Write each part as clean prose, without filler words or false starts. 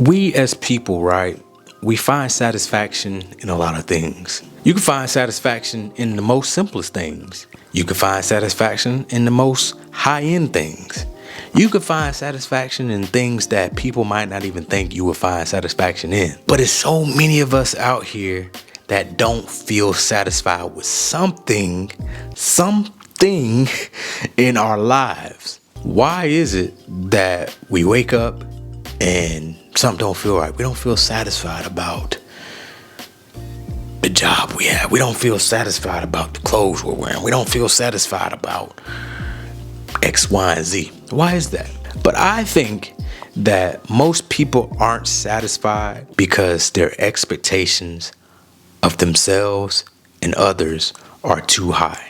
We as people, right? We find satisfaction in a lot of things. You can find satisfaction in the most simplest things. You can find satisfaction in the most high-end things. You can find satisfaction in things that people might not even think you would find satisfaction in. But it's so many of us out here that don't feel satisfied with something in our lives. Why is it that we wake up and something don't feel right? We don't feel satisfied about the job we have. We don't feel satisfied about the clothes we're wearing. We don't feel satisfied about X, Y, and Z. Why is that? But I think that most people aren't satisfied because their expectations of themselves and others are too high.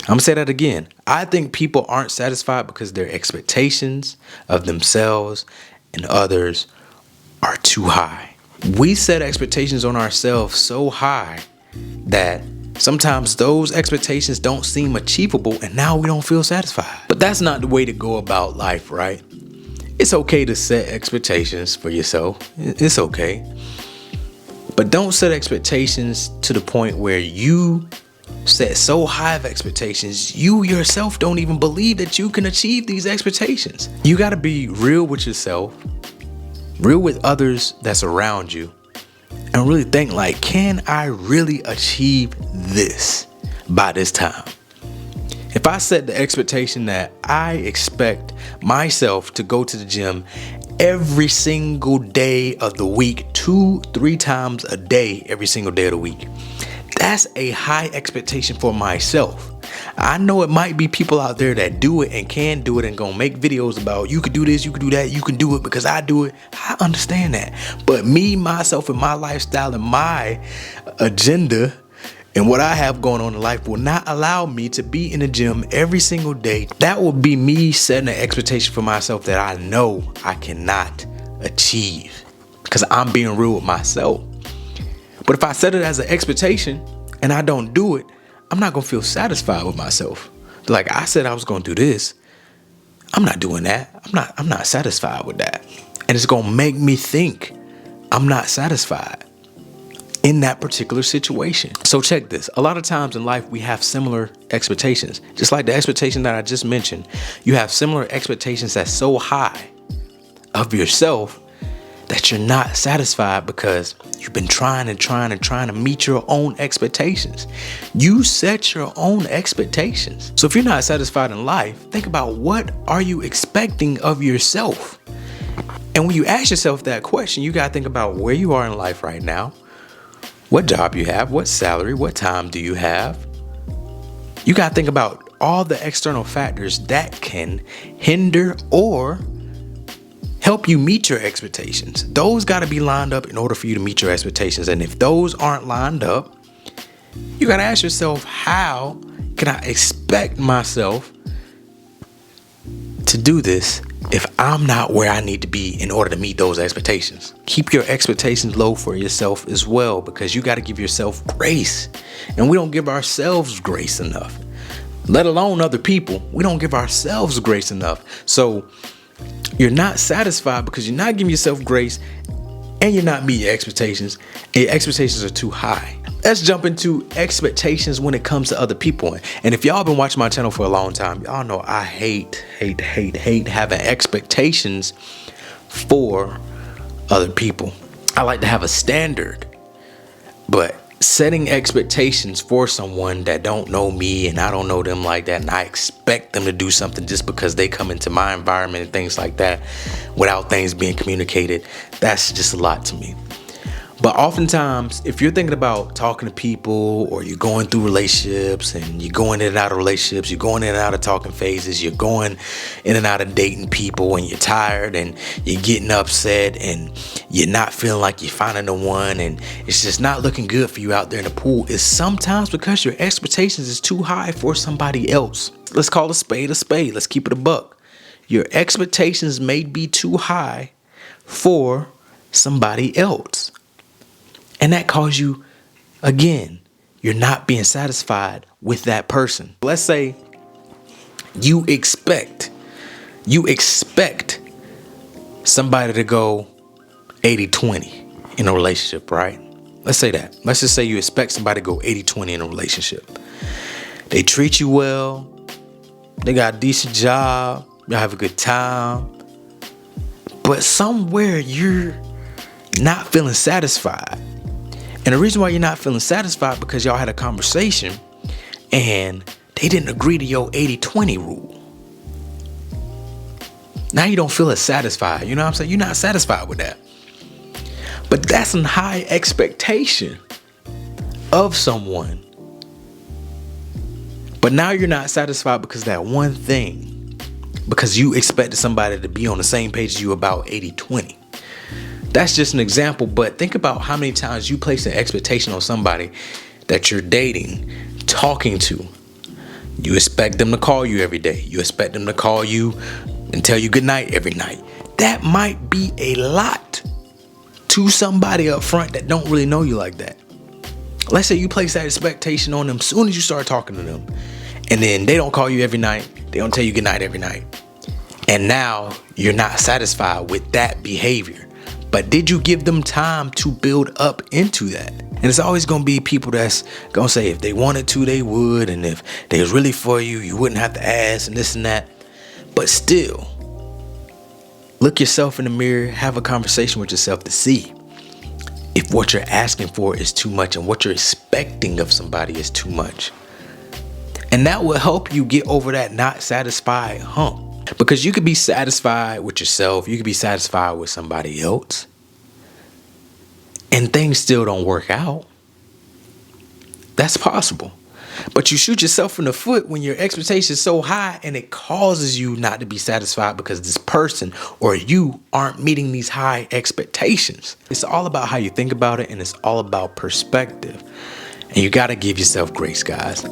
I'm gonna say that again. I think people aren't satisfied because their expectations of themselves and others are too high. We set expectations on ourselves so high that sometimes those expectations don't seem achievable, and now we don't feel satisfied. But that's not the way to go about life, right? It's okay to set expectations for yourself. It's okay. But don't set expectations to the point where you set so high of expectations, you yourself don't even believe that you can achieve these expectations. You got to be real with yourself, real with others that's around you, and really think like, can I really achieve this by this time? If I set the expectation that I expect myself to go to the gym every single day of the week, 2-3 times a day, every single day of the week, that's a high expectation for myself. I know it might be people out there that do it and can do it and gonna make videos about you could do this, you could do that, you can do it because I do it. I understand that. But me, myself, and my lifestyle and my agenda and what I have going on in life will not allow me to be in the gym every single day. That will be me setting an expectation for myself that I know I cannot achieve because I'm being real with myself. But if I set it as an expectation and I don't do it, I'm not gonna feel satisfied with myself. Like I said I was gonna do this. I'm not doing that. I'm not satisfied with that. And it's gonna make me think I'm not satisfied in that particular situation. So check this. A lot of times in life we have similar expectations. Just like the expectation that I just mentioned, you have similar expectations that's so high of yourself that you're not satisfied because you've been trying to meet your own expectations. You set your own expectations. So if you're not satisfied in life, think about what are you expecting of yourself? And when you ask yourself that question, you gotta think about where you are in life right now, what job you have, what salary, what time do you have? You gotta think about all the external factors that can hinder or help you meet your expectations. Those got to be lined up in order for you to meet your expectations. And if those aren't lined up, you got to ask yourself, how can I expect myself to do this if I'm not where I need to be in order to meet those expectations? Keep your expectations low for yourself as well, because you got to give yourself grace. And we don't give ourselves grace enough, let alone other people. We don't give ourselves grace enough. So you're not satisfied because you're not giving yourself grace and you're not meeting your expectations. And your expectations are too high. Let's jump into expectations when it comes to other people. And if y'all been watching my channel for a long time, y'all know I hate having expectations for other people. I like to have a standard, but setting expectations for someone that don't know me and I don't know them like that, and I expect them to do something just because they come into my environment and things like that without things being communicated, that's just a lot to me. But oftentimes, if you're thinking about talking to people, or you're going through relationships and you're going in and out of relationships, you're going in and out of talking phases, you're going in and out of dating people, and you're tired and you're getting upset and you're not feeling like you're finding the one, and it's just not looking good for you out there in the pool, it's sometimes because your expectations is too high for somebody else. Let's call a spade a spade. Let's keep it a buck. Your expectations may be too high for somebody else. And that causes you, again, you're not being satisfied with that person. Let's say you expect somebody to go 80-20 in a relationship, right? Let's say that. Let's just say you expect somebody to go 80-20 in a relationship. They treat you well. They got a decent job. Y'all have a good time. But somewhere you're not feeling satisfied. And the reason why you're not feeling satisfied because y'all had a conversation and they didn't agree to your 80-20 rule. Now you don't feel as satisfied. You know what I'm saying? You're not satisfied with that. But that's a high expectation of someone. But now you're not satisfied because that one thing, because you expected somebody to be on the same page as you about 80-20. That's just an example, but think about how many times you place an expectation on somebody that you're dating, talking to. You expect them to call you every day. You expect them to call you and tell you good night every night. That might be a lot to somebody up front that don't really know you like that. Let's say you place that expectation on them as soon as you start talking to them, and then they don't call you every night. They don't tell you good night every night. And now you're not satisfied with that behavior. But did you give them time to build up into that? And it's always going to be people that's going to say if they wanted to, they would. And if they was really for you, you wouldn't have to ask and this and that. But still, look yourself in the mirror, have a conversation with yourself to see if what you're asking for is too much and what you're expecting of somebody is too much. And that will help you get over that not satisfied hump. Because you could be satisfied with yourself, you could be satisfied with somebody else, and things still don't work out. That's possible. But you shoot yourself in the foot when your expectation is so high and it causes you not to be satisfied because this person or you aren't meeting these high expectations. It's all about how you think about it, and it's all about perspective. And you got to give yourself grace, guys.